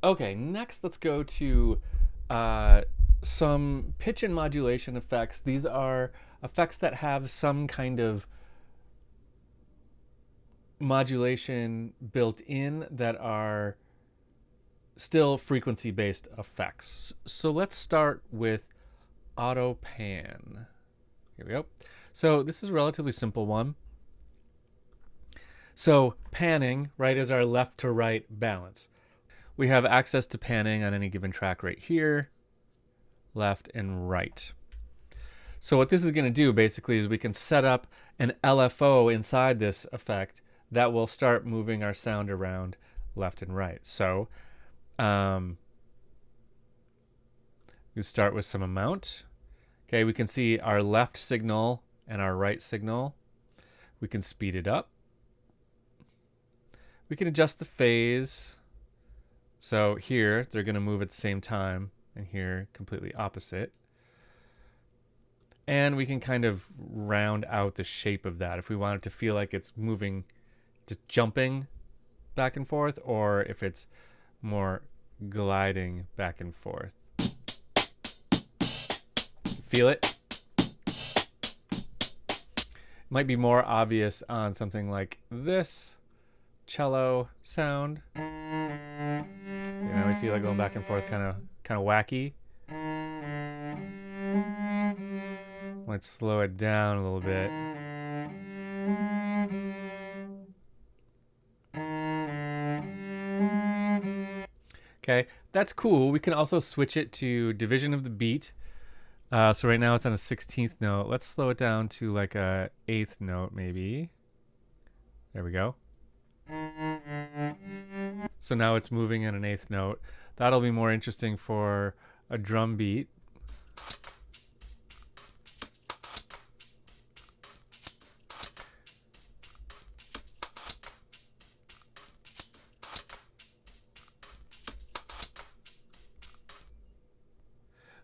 Okay, next let's go to some pitch and modulation effects. These are effects that have some kind of modulation built in that are still frequency-based effects. So let's start with auto pan. Here we go. So this is a relatively simple one. So panning, right, is our left to right balance. We have access to panning on any given track right here, left and right. So what this is going to do basically is we can set up an LFO inside this effect that will start moving our sound around left and right. So we start with some amount. Okay, we can see our left signal and our right signal. We can speed it up. We can adjust the phase. So here, they're going to move at the same time, and here, completely opposite. And we can kind of round out the shape of that if we want it to feel like it's moving, just jumping back and forth, or if it's more gliding back and forth. Feel it? Might be more obvious on something like this cello sound. You know, we feel like going back and forth, kind of wacky. Let's slow it down a little bit. Okay, that's cool. We can also switch it to division of the beat. So right now it's on a 16th note. Let's slow it down to like a 8th note maybe. There we go. So now it's moving in an 8th note. That'll be more interesting for a drum beat.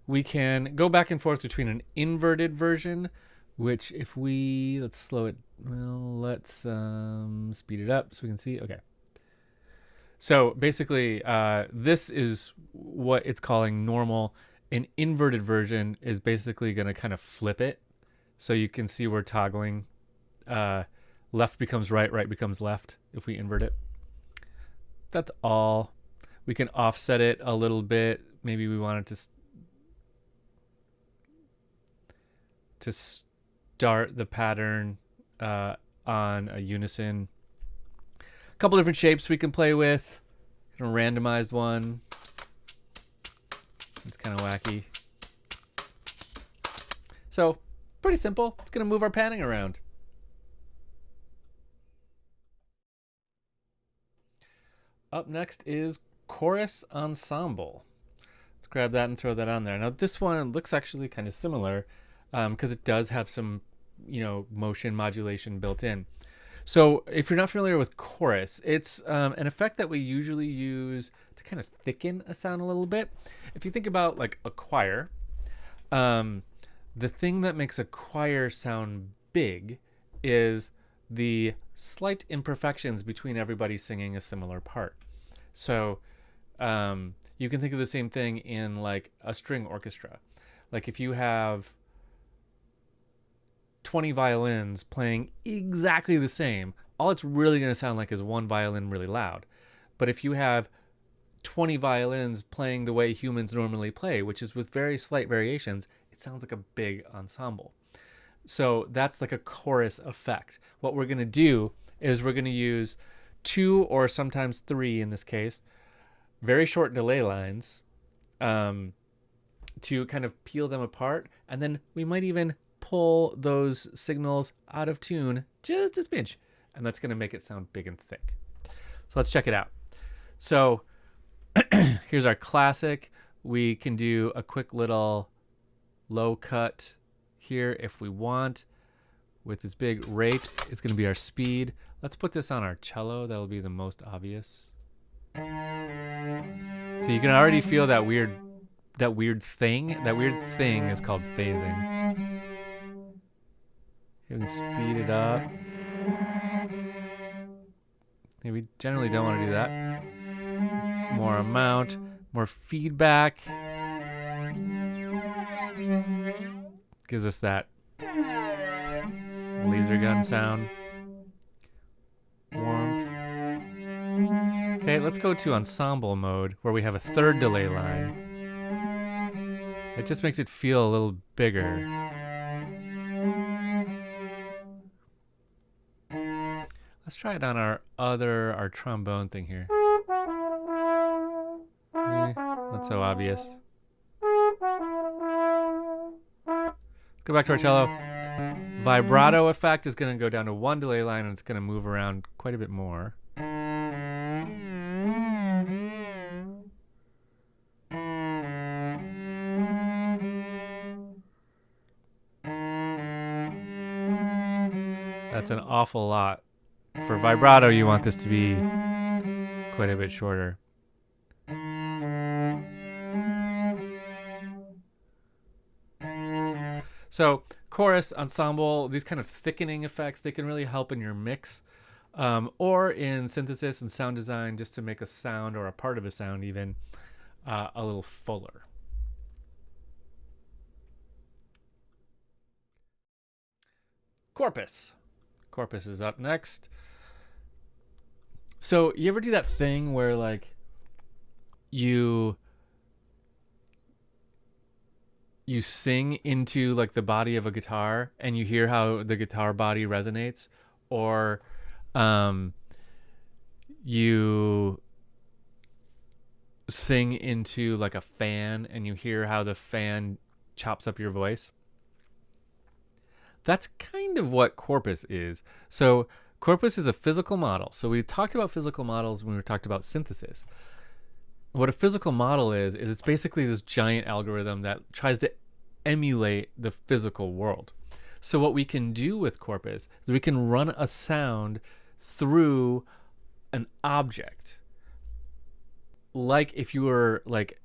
We can go back and forth between an inverted version, which if we, let's slow it, well, let's speed it up so we can see. Okay. So basically, this is what it's calling normal. An inverted version is basically going to kind of flip it. So you can see we're toggling. Left becomes right, right becomes left if we invert it. That's all. We can offset it a little bit. Maybe we want it to start the pattern on a unison. A couple different shapes we can play with. A randomized one. It's kind of wacky. So pretty simple. It's going to move our panning around. Up next is chorus ensemble. Let's grab that and throw that on there. Now this one looks actually kind of similar because it does have some, motion modulation built in. So if you're not familiar with chorus, it's an effect that we usually use to kind of thicken a sound a little bit. If you think about like a choir, the thing that makes a choir sound big is the slight imperfections between everybody singing a similar part. So you can think of the same thing in like a string orchestra. Like if you have 20 violins playing exactly the same, all it's really going to sound like is one violin really loud. But if you have 20 violins playing the way humans normally play, which is with very slight variations, it sounds like a big ensemble. So that's like a chorus effect. What we're going to do is we're going to use 2 or sometimes 3 in this case, very short delay lines to kind of peel them apart. And then we might even pull those signals out of tune just a smidge. And that's going to make it sound big and thick. So let's check it out. So here's our classic. We can do a quick little low cut here if we want. With this big rate, it's going to be our speed. Let's put this on our cello. That'll be the most obvious. So you can already feel that weird thing. That weird thing is called phasing. You can speed it up. We generally don't want to do that. more amount, more feedback. Gives us that laser gun sound. Warmth. Okay, let's go to ensemble mode where we have a third delay line. It just makes it feel a little bigger. Let's try it on our trombone thing here. Not so obvious. Let's go back to our cello. Vibrato effect is going to go down to one delay line and it's going to move around quite a bit more. That's an awful lot. For vibrato, you want this to be quite a bit shorter. So chorus, ensemble, these kind of thickening effects, they can really help in your mix or in synthesis and sound design, just to make a sound or a part of a sound even a little fuller. Corpus. Corpus is up next. So you ever do that thing where like you sing into like the body of a guitar and you hear how the guitar body resonates, or you sing into like a fan and you hear how the fan chops up your voice? That's kind of what corpus is. So corpus is a physical model. So we talked about physical models when we talked about synthesis. What a physical model is it's basically this giant algorithm that tries to emulate the physical world. So what we can do with corpus is we can run a sound through an object. Like if you were like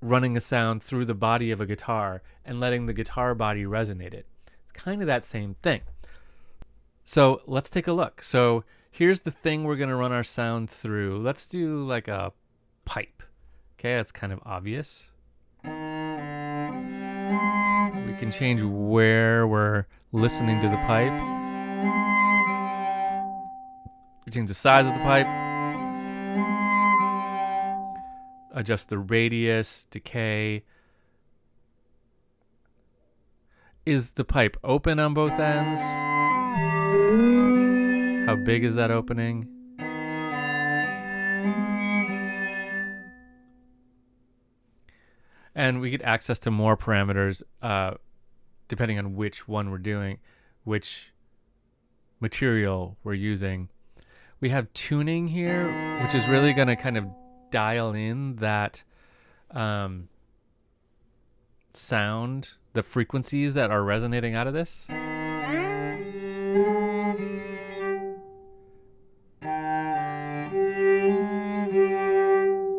running a sound through the body of a guitar and letting the guitar body resonate it. It's kind of that same thing. So let's take a look. So here's the thing we're going to run our sound through. Let's do like a pipe. Okay, that's kind of obvious. We can change where we're listening to the pipe. We change the size of the pipe. Adjust the radius, decay. Is the pipe open on both ends? How big is that opening? And we get access to more parameters depending on which one we're doing, which material we're using. We have tuning here, which is really going to kind of dial in that sound, the frequencies that are resonating out of this.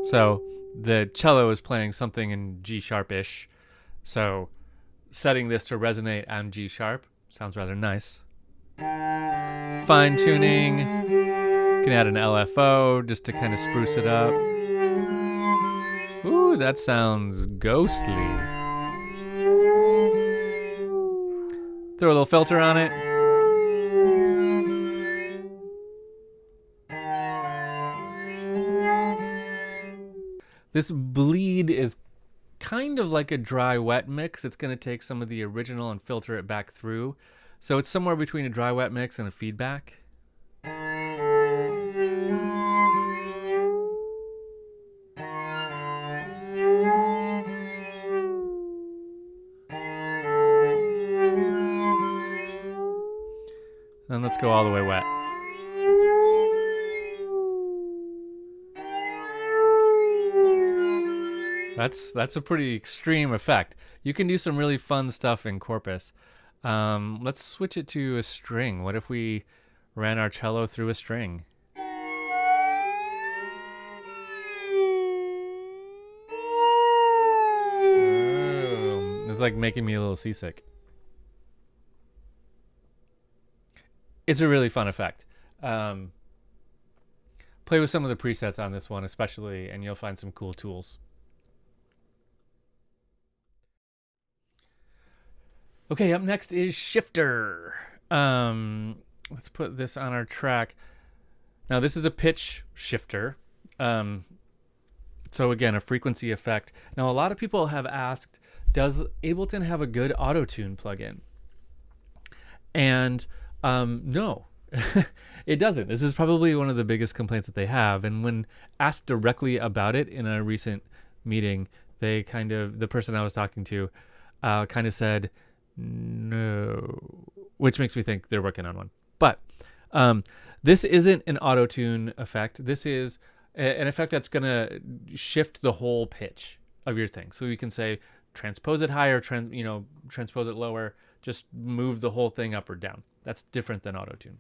So the cello is playing something in G sharp-ish. So setting this to resonate on G sharp sounds rather nice. Fine tuning. You can add an LFO just to kind of spruce it up. Ooh, that sounds ghostly. Throw a little filter on it. This bleed is kind of like a dry wet mix. It's going to take some of the original and filter it back through. So it's somewhere between a dry wet mix and a feedback. And let's go all the way wet. That's a pretty extreme effect. You can do some really fun stuff in corpus. Let's switch it to a string. What if we ran our cello through a string? Oh, it's like making me a little seasick. It's a really fun effect. play with some of the presets on this one especially, and you'll find some cool tools. Okay, up next is shifter. Let's put this on our track. Now this is a pitch shifter. So again, a frequency effect. Now a lot of people have asked, does Ableton have a good auto-tune plugin? And no, it doesn't. This is probably one of the biggest complaints that they have. And when asked directly about it in a recent meeting, the person I was talking to kind of said no, which makes me think they're working on one. But this isn't an auto-tune effect. This is an effect that's going to shift the whole pitch of your thing. So you can say transpose it higher, transpose it lower, just move the whole thing up or down. That's different than auto-tune.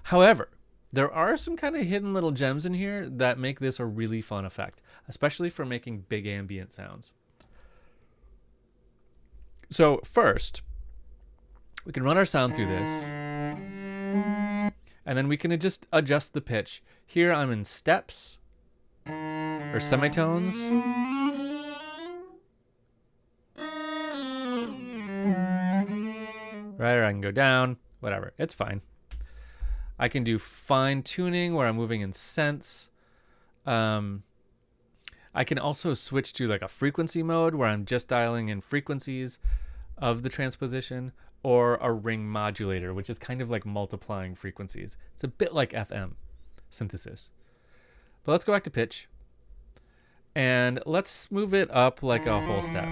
However, there are some kind of hidden little gems in here that make this a really fun effect, especially for making big ambient sounds. So first, we can run our sound through this, and then we can just adjust the pitch. Here I'm in steps or semitones. Right, or I can go down, whatever, it's fine. I can do fine tuning where I'm moving in cents. I can also switch to like a frequency mode where I'm just dialing in frequencies of the transposition, or a ring modulator, which is kind of like multiplying frequencies. It's a bit like FM synthesis. But let's go back to pitch, and let's move it up like a whole step.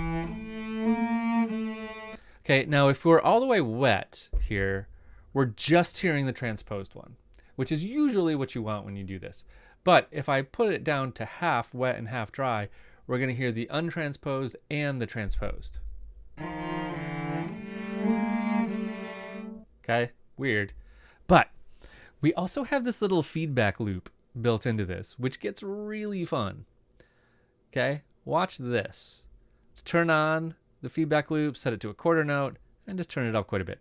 Okay, now if we're all the way wet here, we're just hearing the transposed one, which is usually what you want when you do this. But if I put it down to half wet and half dry, we're going to hear the untransposed and the transposed. Okay, weird. But we also have this little feedback loop built into this, which gets really fun. Okay, watch this. Let's turn on the feedback loop, set it to a quarter note, and just turn it up quite a bit.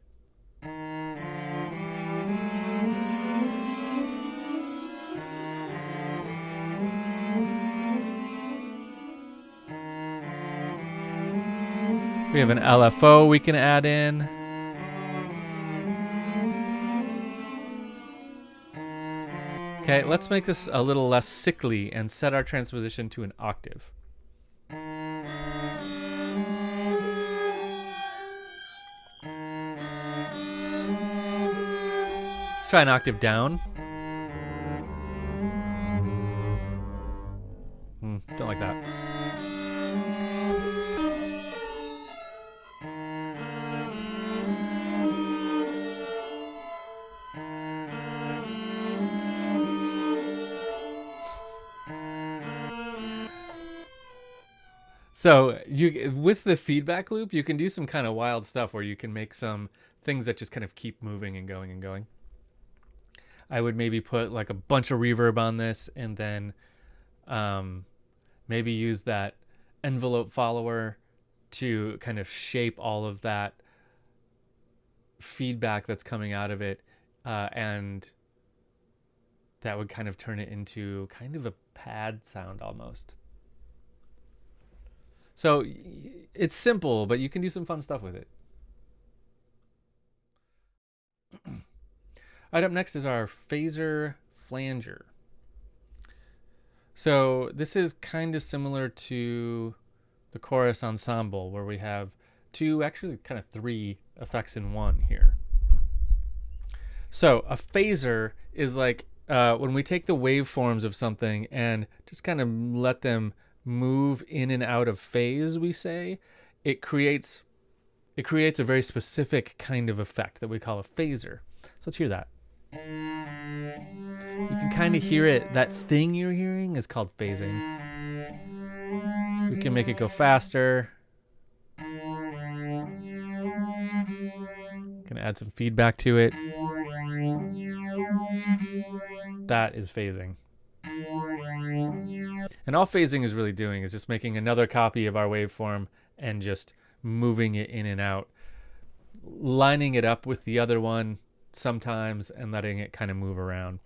We have an LFO we can add in. Okay, let's make this a little less sickly and set our transposition to an octave. Let's try an octave down. Don't like that. So with the feedback loop, you can do some kind of wild stuff where you can make some things that just kind of keep moving and going and going. I would maybe put like a bunch of reverb on this, and then maybe use that envelope follower to kind of shape all of that feedback that's coming out of it, and that would kind of turn it into kind of a pad sound almost. So it's simple, but you can do some fun stuff with it. All right, up next is our phaser flanger. So this is kind of similar to the chorus ensemble, where we have two, actually kind of three effects in one here. So a phaser is like when we take the waveforms of something and just kind of let them move in and out of phase, we say, it creates a very specific kind of effect that we call a phaser. So let's hear that. You can kind of hear it. That thing you're hearing is called phasing. We can make it go faster. Gonna add some feedback to it. That is phasing. And all phasing is really doing is just making another copy of our waveform and just moving it in and out, lining it up with the other one sometimes and letting it kind of move around.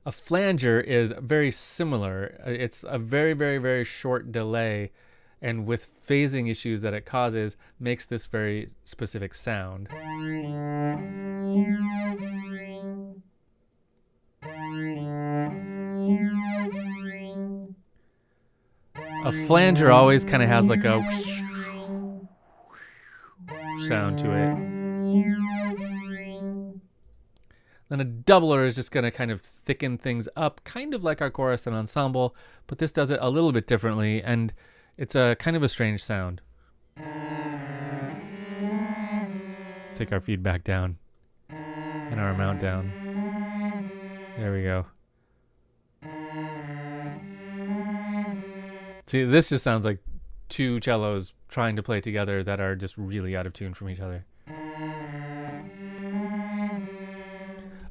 A flanger is very similar. It's a very, very, very short delay, and with phasing issues that it causes, makes this very specific sound. A flanger always kind of has like a sound to it. Then a doubler is just going to kind of thicken things up, kind of like our chorus and ensemble, but this does it a little bit differently, and it's a kind of a strange sound. Let's take our feedback down and our amount down. There we go. See, this just sounds like two cellos trying to play together that are just really out of tune from each other.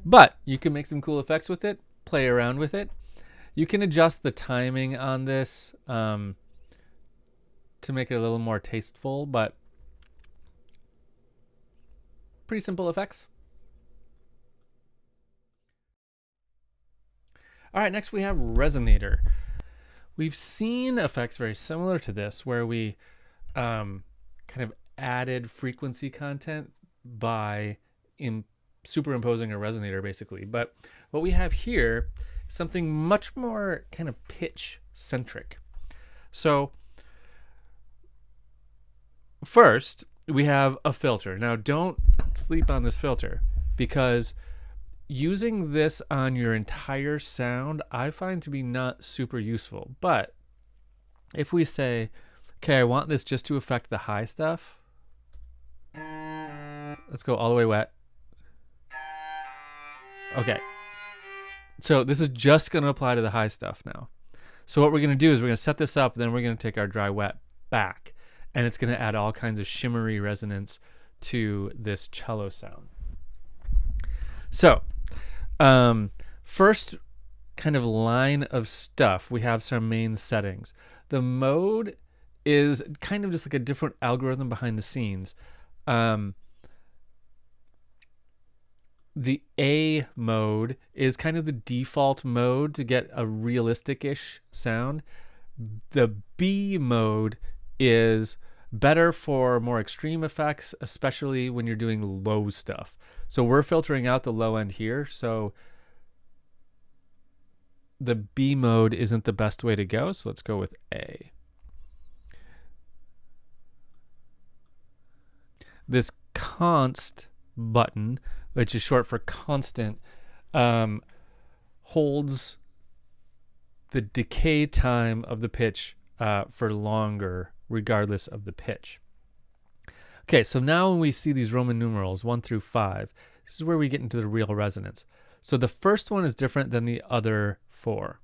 But you can make some cool effects with it, play around with it. You can adjust the timing on this to make it a little more tasteful, but pretty simple effects. All right, next we have Resonator. We've seen effects very similar to this where we kind of added frequency content by superimposing a resonator, basically. But what we have here is something much more kind of pitch centric. So first, we have a filter. Now, don't sleep on this filter, because using this on your entire sound, I find to be not super useful. But if we say, okay, I want this just to affect the high stuff. Let's go all the way wet. Okay. So this is just going to apply to the high stuff now. So what we're going to do is we're going to set this up, then we're going to take our dry wet back, and it's going to add all kinds of shimmery resonance to this cello sound. So first kind of line of stuff, we have some main settings. The mode is kind of just like a different algorithm behind the scenes. The A mode is kind of the default mode to get a realistic-ish sound. The B mode is better for more extreme effects, especially when you're doing low stuff. So we're filtering out the low end here, so the B mode isn't the best way to go, so let's go with A. This const button, which is short for constant, holds the decay time of the pitch for longer, regardless of the pitch. Okay, so now when we see these Roman numerals 1 through 5, this is where we get into the real resonance. So the first one is different than the other 4.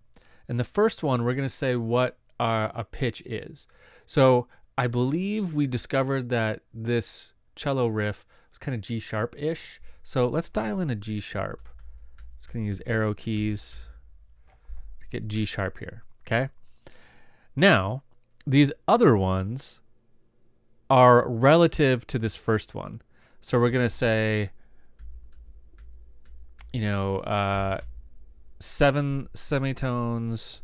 And the first one, we're going to say what a pitch is. So I believe we discovered that this cello riff was kind of G sharp-ish. So let's dial in a G sharp. Just going to use arrow keys to get G sharp here, okay? Now, these other ones are relative to this first one. So we're going to say, 7 semitones,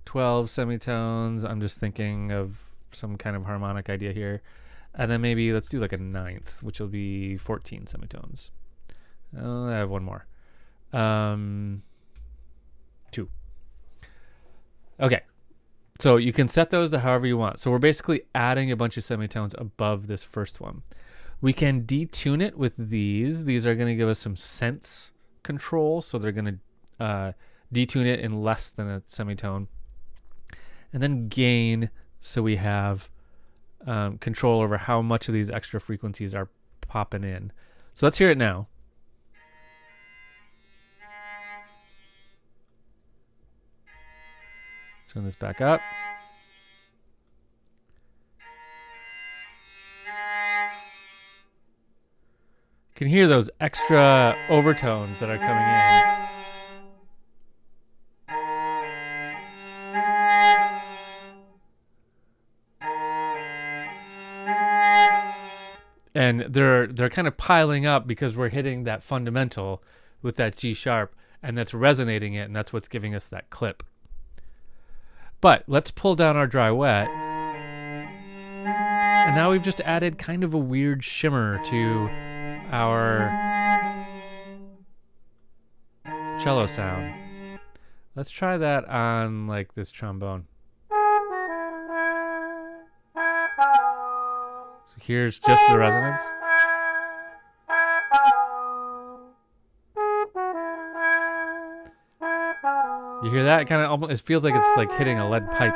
12 semitones. I'm just thinking of some kind of harmonic idea here. And then maybe let's do like a 9th, which will be 14 semitones. I have one more. 2. Okay. So you can set those to however you want. So we're basically adding a bunch of semitones above this first one. We can detune it with these. These are going to give us some sense control. So they're going to detune it in less than a semitone. And then gain, so we have control over how much of these extra frequencies are popping in. So let's hear it now. Let's turn this back up. You can hear those extra overtones that are coming in. And they're kind of piling up because we're hitting that fundamental, with that G sharp, and that's resonating it, and that's what's giving us that clip. But let's pull down our dry wet, and now we've just added kind of a weird shimmer to our cello sound. Let's try that on like this trombone. So here's just the resonance. You hear that? Kind of almost, it feels like it's like hitting a lead pipe.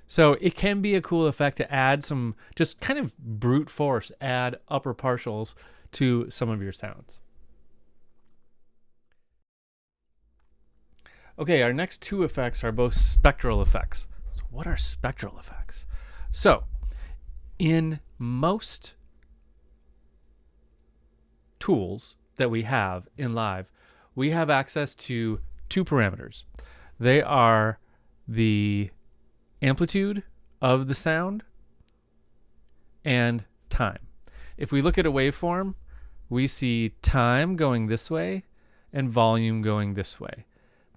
So it can be a cool effect to add some, just kind of brute force, add upper partials to some of your sounds. Okay, our next two effects are both spectral effects. So what are spectral effects? So in most tools that we have in Live, we have access to two parameters. They are the amplitude of the sound and time. If we look at a waveform, we see time going this way and volume going this way.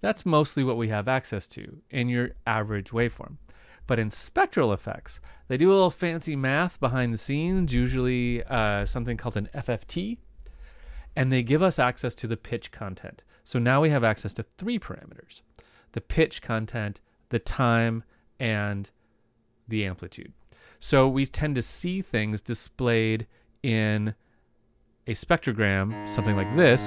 That's mostly what we have access to in your average waveform. But in spectral effects, they do a little fancy math behind the scenes, usually something called an FFT, and they give us access to the pitch content. So now we have access to three parameters: the pitch content, the time, and the amplitude. So we tend to see things displayed in a spectrogram, something like this,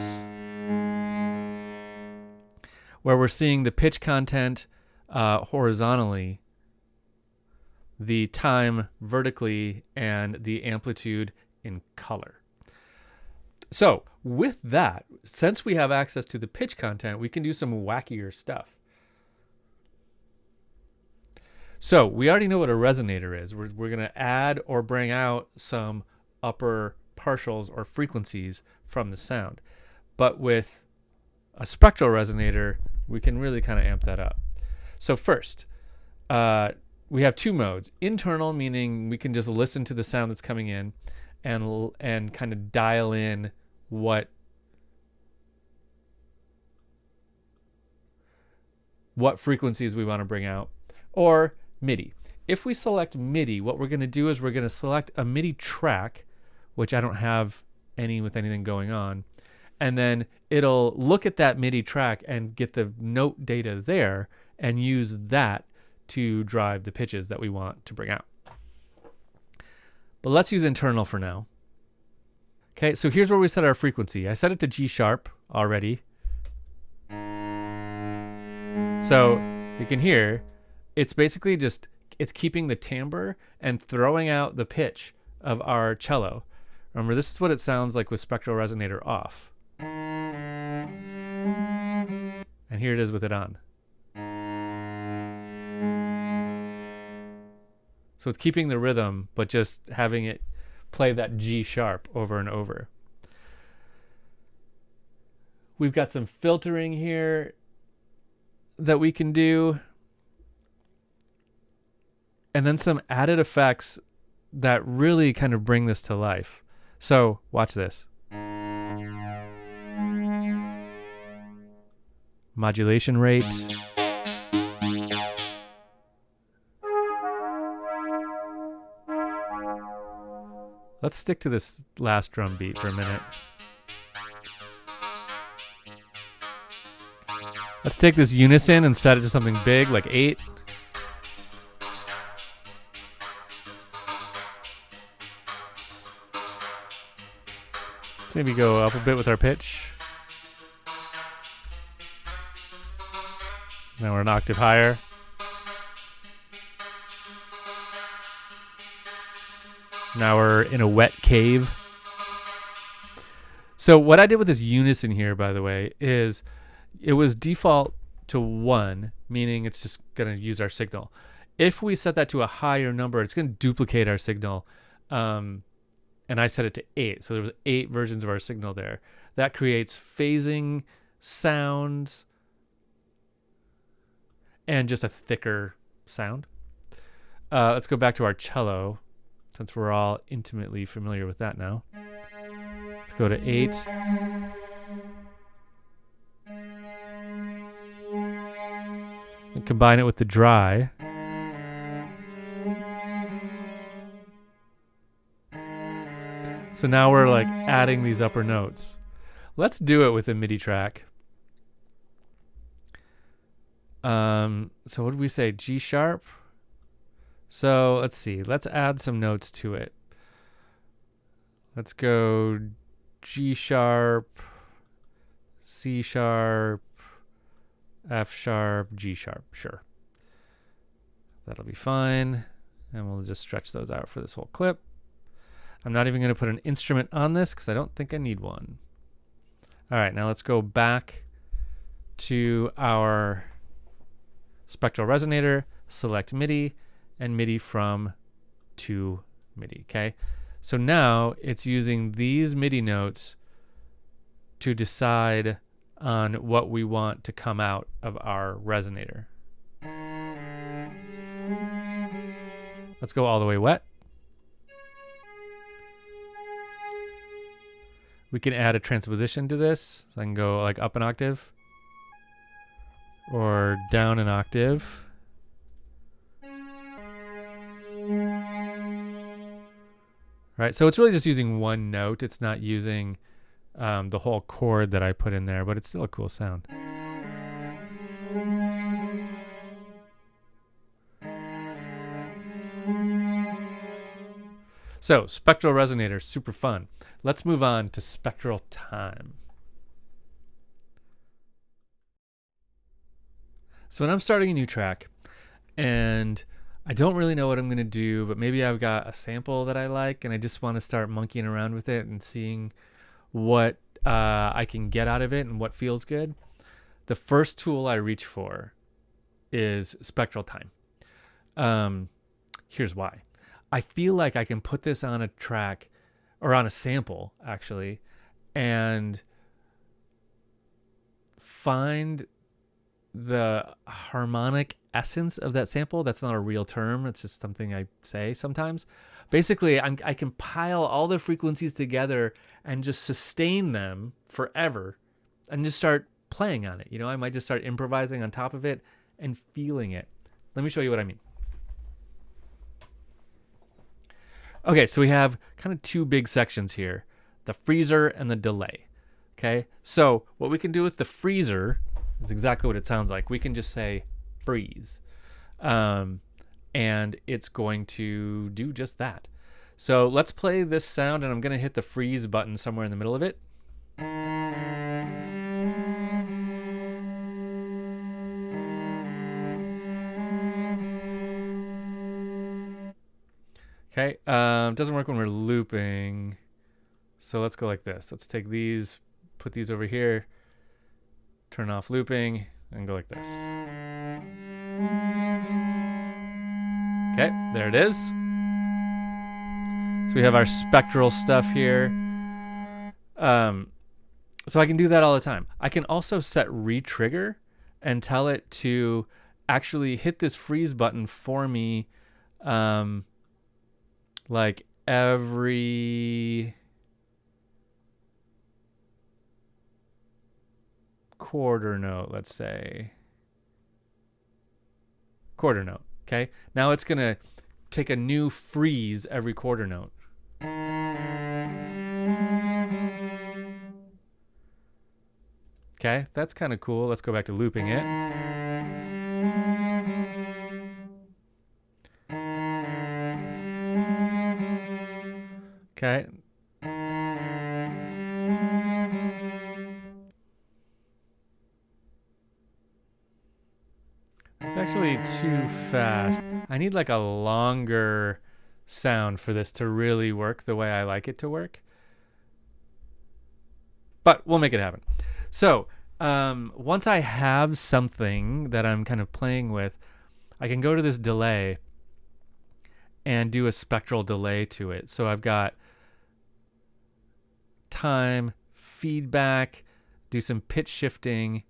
where we're seeing the pitch content horizontally, the time vertically, and the amplitude in color. So with that, since we have access to the pitch content, we can do some wackier stuff. So we already know what a resonator is. We're going to add or bring out some upper partials or frequencies from the sound. But with a spectral resonator, we can really kind of amp that up. So first, we have two modes. Internal, meaning we can just listen to the sound that's coming in and kind of dial in what frequencies we want to bring out. Or MIDI. If we select MIDI, what we're going to do is we're going to select a MIDI track, which I don't have any with anything going on, and then it'll look at that MIDI track and get the note data there and use that to drive the pitches that we want to bring out. But let's use internal for now. Okay, so here's where we set our frequency. I set it to G sharp already. So you can hear it's basically just, it's keeping the timbre and throwing out the pitch of our cello. Remember, this is what it sounds like with spectral resonator off. And here it is with it on. So it's keeping the rhythm, but just having it play that G sharp over and over. We've got some filtering here that we can do. And then some added effects that really kind of bring this to life. So watch this. Modulation rate. Let's stick to this last drum beat for a minute. Let's take this unison and set it to something big, like 8. Let's maybe go up a bit with our pitch. Now we're an octave higher. Now we're in a wet cave. So what I did with this unison here, by the way, is it was default to 1, meaning it's just going to use our signal. If we set that to a higher number, it's going to duplicate our signal. And I set it to 8. So there was 8 versions of our signal there. That creates phasing sounds and just a thicker sound. Let's go back to our cello. since we're all intimately familiar with that now. Let's go to 8. And combine it with the dry. So now we're like adding these upper notes. Let's do it with a MIDI track. So what did we say? G sharp. So let's see. Let's add some notes to it. Let's go G sharp, C sharp, F sharp, G sharp. Sure. That'll be fine. And we'll just stretch those out for this whole clip. I'm not even going to put an instrument on this because I don't think I need one. All right, now let's go back to our spectral resonator, select MIDI, and MIDI from to MIDI, okay? So now it's using these MIDI notes to decide on what we want to come out of our resonator. Let's go all the way wet. We can add a transposition to this. So I can go like up an octave or down an octave. Right, so it's really just using one note. It's not using the whole chord that I put in there, but it's still a cool sound. So, spectral resonator, super fun. Let's move on to spectral time. So when I'm starting a new track and I don't really know what I'm going to do, but maybe I've got a sample that I like and I just want to start monkeying around with it and seeing what I can get out of it and what feels good, the first tool I reach for is spectral time. Here's why. I feel like I can put this on a track or on a sample actually and find the harmonic essence of that sample. That's not a real term. It's just something I say sometimes. Basically, I can pile all the frequencies together and just sustain them forever and just start playing on it. You know, I might just start improvising on top of it and feeling it. Let me show you what I mean. Okay, so we have kind of two big sections here, the freezer and the delay. Okay, so what we can do with the freezer is exactly what it sounds like. We can just say freeze, and it's going to do just that. So let's play this sound, and I'm going to hit the freeze button somewhere in the middle of it. Okay, doesn't work when we're looping. So let's go like this. Let's take these, put these over here, turn off looping, and go like this. Okay, there it is. So we have our spectral stuff here. So I can do that all the time. I can also set re-trigger and tell it to actually hit this freeze button for me like every quarter note, let's say. Quarter note, okay? Now it's going to take a new freeze every quarter note. Okay, that's kind of cool. Let's go back to looping it. Okay. It's actually too fast. I need like a longer sound for this to really work the way I like it to work. But we'll make it happen. So once I have something that I'm kind of playing with, I can go to this delay and do a spectral delay to it. So I've got time, feedback, do some pitch shifting,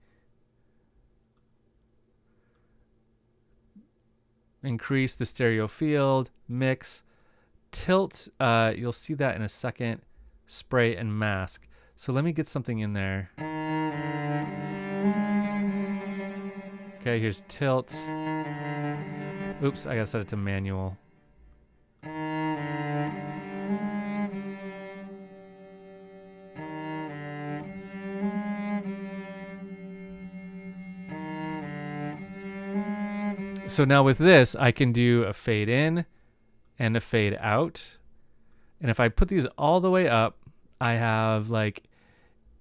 increase the stereo field, mix, tilt, you'll see that in a second, spray and mask. So let me get something in there. Okay, here's tilt. Oops, I gotta set it to manual. So now with this, I can do a fade in and a fade out. And if I put these all the way up, I have like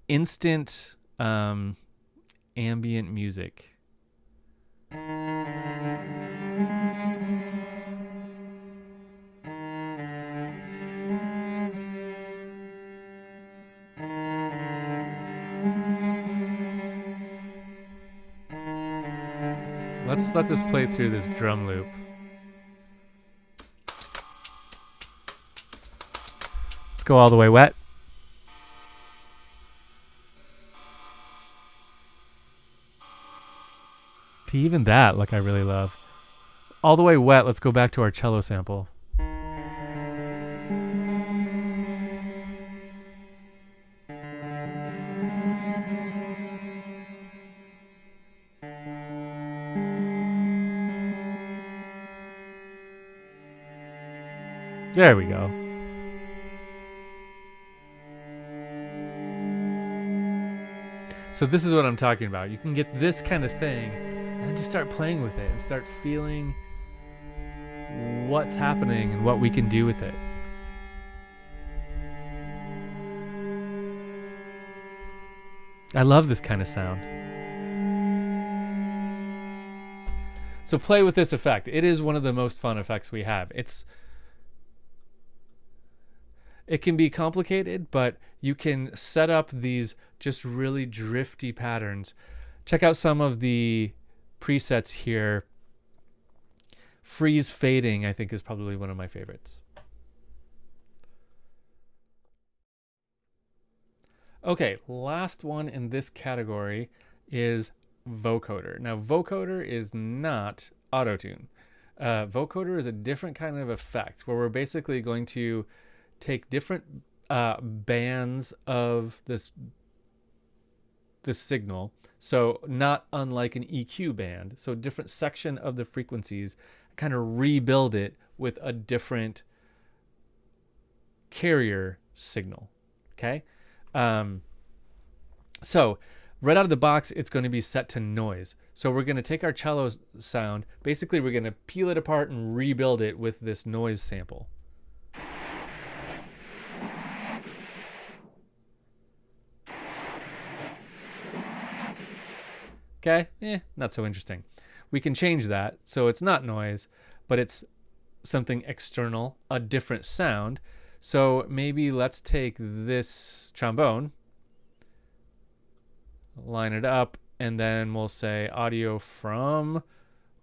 instant ambient music. Let's let this play through this drum loop. Let's go all the way wet. Even that, like, I really love. All the way wet, let's go back to our cello sample. There we go. So this is what I'm talking about. You can get this kind of thing and just start playing with it and start feeling what's happening and what we can do with it. I love this kind of sound. So play with this effect. It is one of the most fun effects we have. It can be complicated, but you can set up these just really drifty patterns. Check out some of the presets here. Freeze fading, I think, is probably one of my favorites. Okay, last one in this category is vocoder. Now, vocoder is not autotune. Vocoder is a different kind of effect where we're basically going to take different bands of this signal, so not unlike an EQ band, so different section of the frequencies, kind of rebuild it with a different carrier signal. Okay, so right out of the box, it's going to be set to noise. So we're going to take our cello sound, basically we're going to peel it apart and rebuild it with this noise sample. Okay, not so interesting. We can change that so it's not noise, but it's something external, a different sound. So maybe let's take this trombone, line it up, and then we'll say audio from, what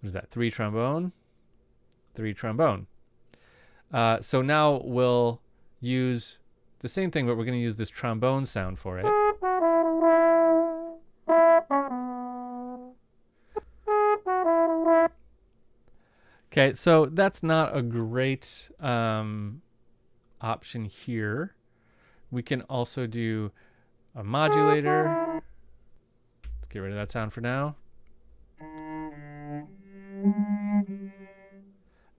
is that, 3 trombone, 3 trombone. So now we'll use the same thing, but we're going to use this trombone sound for it. Okay, so that's not a great option here. We can also do a modulator. Let's get rid of that sound for now.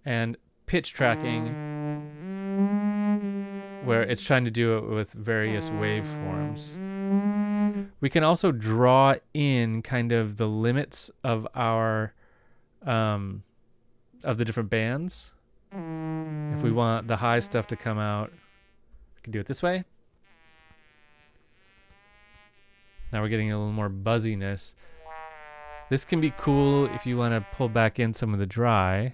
And pitch tracking, where it's trying to do it with various waveforms. We can also draw in kind of the limits of our of the different bands. If we want the high stuff to come out, we can do it this way. Now we're getting a little more buzziness. This can be cool if you want to pull back in some of the dry.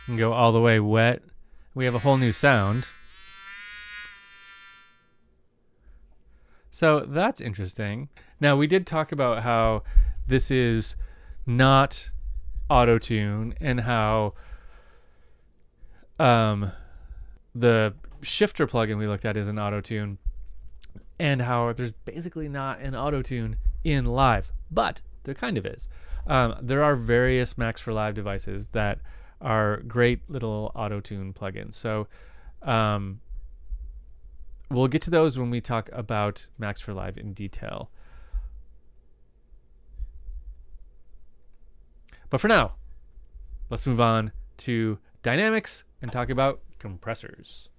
And go all the way wet. We have a whole new sound. So that's interesting. Now, we did talk about how this is not auto tune and how the shifter plugin we looked at is an auto tune, and how there's basically not an auto tune in Live, but there kind of is. There are various Max for Live devices that are great little auto tune plugins. So we'll get to those when we talk about Max for Live in detail. But for now, let's move on to dynamics and talk about compressors.